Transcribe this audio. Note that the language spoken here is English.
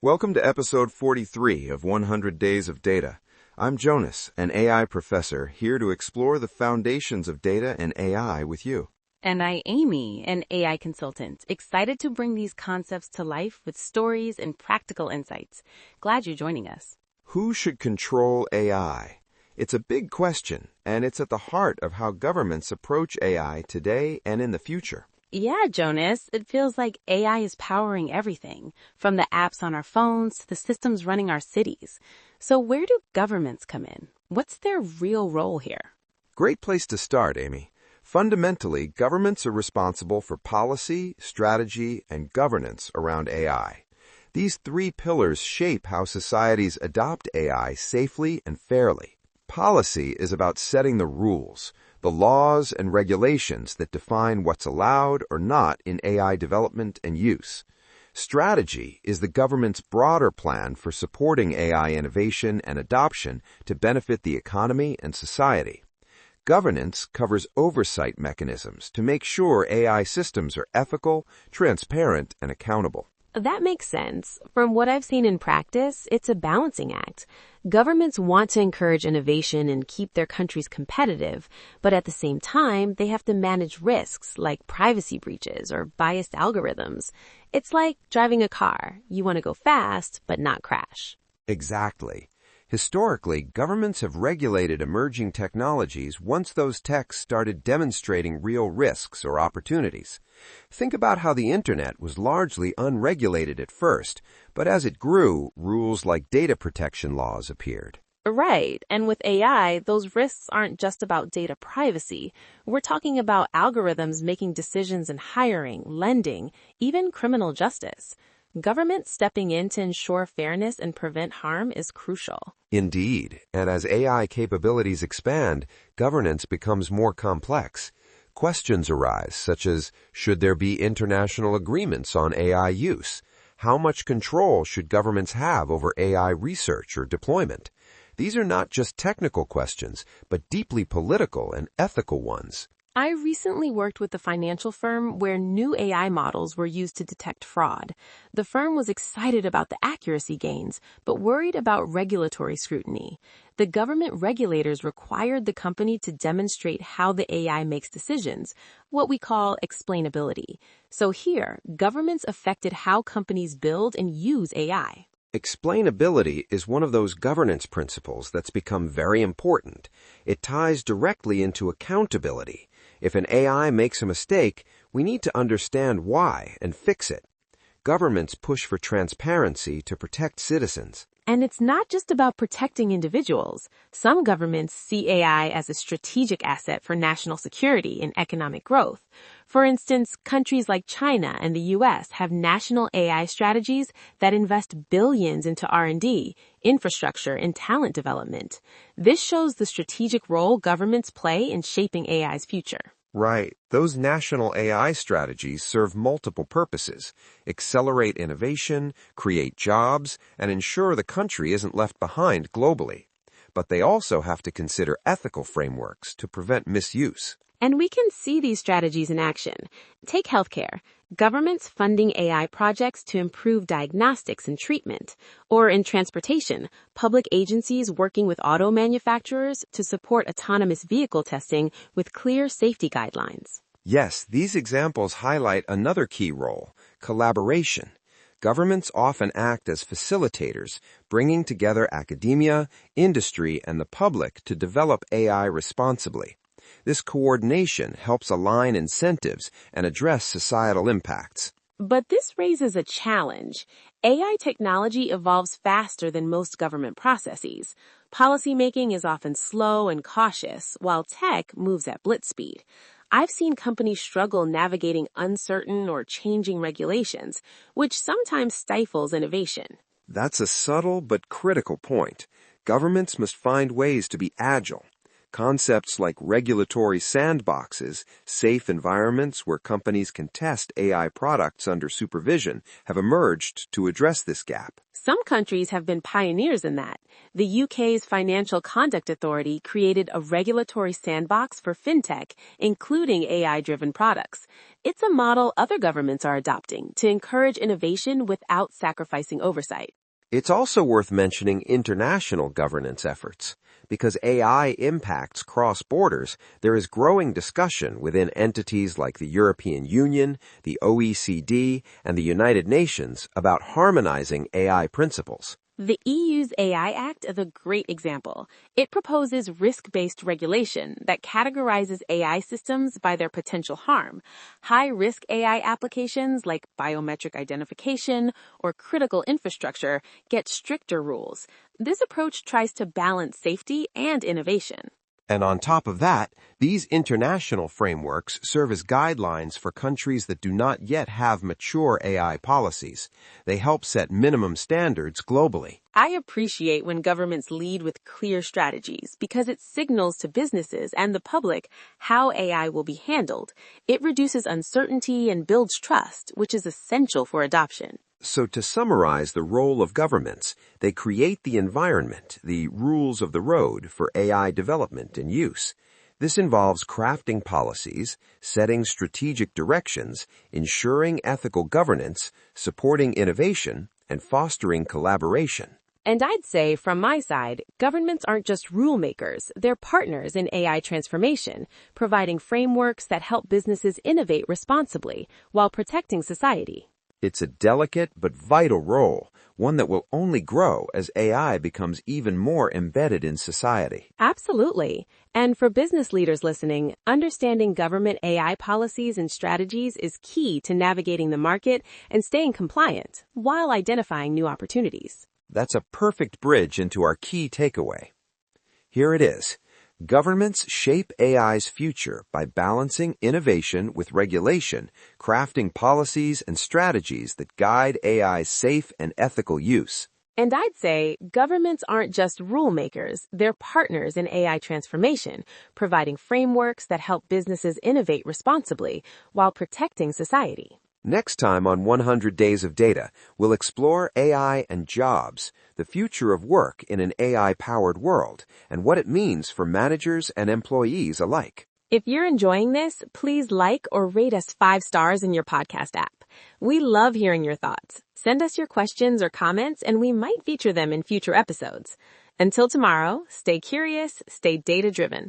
Welcome to episode 43 of 100 Days of Data. I'm Jonas, an AI professor, here to explore the foundations of data and AI with you. And I'm Amy, an AI consultant, excited to bring these concepts to life with stories and practical insights. Glad you're joining us. Who should control AI? It's a big question, and it's at the heart of how governments approach AI today and in the future. Yeah, Jonas, it feels like AI is powering everything, from the apps on our phones to the systems running our cities. So where do governments come in? What's their real role here? Great place to start, Amy. Fundamentally, governments are responsible for policy, strategy, and governance around AI. These three pillars shape how societies adopt AI safely and fairly. Policy is about setting the rules, the laws and regulations that define what's allowed or not in AI development and use. Strategy is the government's broader plan for supporting AI innovation and adoption to benefit the economy and society. Governance covers oversight mechanisms to make sure AI systems are ethical, transparent, and accountable. That makes sense. From what I've seen in practice, it's a balancing act. Governments want to encourage innovation and keep their countries competitive, but at the same time, they have to manage risks like privacy breaches or biased algorithms. It's like driving a car. You want to go fast, but not crash. Exactly. Historically, governments have regulated emerging technologies once those techs started demonstrating real risks or opportunities. Think about how the internet was largely unregulated at first, but as it grew, rules like data protection laws appeared. Right, and with AI, those risks aren't just about data privacy. We're talking about algorithms making decisions in hiring, lending, even criminal justice. Government stepping in to ensure fairness and prevent harm is crucial. Indeed, and as AI capabilities expand, governance becomes more complex. Questions arise, such as, should there be international agreements on AI use? How much control should governments have over AI research or deployment? These are not just technical questions, but deeply political and ethical ones. I recently worked with a financial firm where new AI models were used to detect fraud. The firm was excited about the accuracy gains, but worried about regulatory scrutiny. The government regulators required the company to demonstrate how the AI makes decisions, what we call explainability. So here, governments affected how companies build and use AI. Explainability is one of those governance principles that's become very important. It ties directly into accountability. If an AI makes a mistake, we need to understand why and fix it. Governments push for transparency to protect citizens. And it's not just about protecting individuals. Some governments see AI as a strategic asset for national security and economic growth. For instance, countries like China and the US have national AI strategies that invest billions into R&D, infrastructure, and talent development. This shows the strategic role governments play in shaping AI's future. Right. Those national AI strategies serve multiple purposes: accelerate innovation, create jobs, and ensure the country isn't left behind globally. But they also have to consider ethical frameworks to prevent misuse. And we can see these strategies in action. Take healthcare. Governments funding AI projects to improve diagnostics and treatment. Or in transportation, public agencies working with auto manufacturers to support autonomous vehicle testing with clear safety guidelines. Yes, these examples highlight another key role: collaboration. Governments often act as facilitators, bringing together academia, industry, and the public to develop AI responsibly. This coordination helps align incentives and address societal impacts. But this raises a challenge. AI technology evolves faster than most government processes. Policymaking is often slow and cautious, while tech moves at blitz speed. I've seen companies struggle navigating uncertain or changing regulations, which sometimes stifles innovation. That's a subtle but critical point. Governments must find ways to be agile. Concepts like regulatory sandboxes, safe environments where companies can test AI products under supervision, have emerged to address this gap. Some countries have been pioneers in that. The UK's Financial Conduct Authority created a regulatory sandbox for fintech, including AI-driven products. It's a model other governments are adopting to encourage innovation without sacrificing oversight. It's also worth mentioning international governance efforts. Because AI impacts cross borders, there is growing discussion within entities like the European Union, the OECD, and the United Nations about harmonizing AI principles. The EU's AI Act is a great example. It proposes risk-based regulation that categorizes AI systems by their potential harm. High-risk AI applications like biometric identification or critical infrastructure get stricter rules. This approach tries to balance safety and innovation. And on top of that, these international frameworks serve as guidelines for countries that do not yet have mature AI policies. They help set minimum standards globally. I appreciate when governments lead with clear strategies because it signals to businesses and the public how AI will be handled. It reduces uncertainty and builds trust, which is essential for adoption. So to summarize the role of governments, they create the environment, the rules of the road for AI development and use. This involves crafting policies, setting strategic directions, ensuring ethical governance, supporting innovation, and fostering collaboration. And I'd say, from my side, governments aren't just rule makers, they're partners in AI transformation, providing frameworks that help businesses innovate responsibly while protecting society. It's a delicate but vital role, one that will only grow as AI becomes even more embedded in society. Absolutely. And for business leaders listening, understanding government AI policies and strategies is key to navigating the market and staying compliant while identifying new opportunities. That's a perfect bridge into our key takeaway. Here it is. Governments shape AI's future by balancing innovation with regulation, crafting policies and strategies that guide AI's safe and ethical use. And I'd say governments aren't just rule makers, they're partners in AI transformation, providing frameworks that help businesses innovate responsibly while protecting society. Next time on 100 Days of Data, we'll explore AI and jobs, the future of work in an AI-powered world, and what it means for managers and employees alike. If you're enjoying this, please like or rate us 5 stars in your podcast app. We love hearing your thoughts. Send us your questions or comments, and we might feature them in future episodes. Until tomorrow, stay curious, stay data-driven.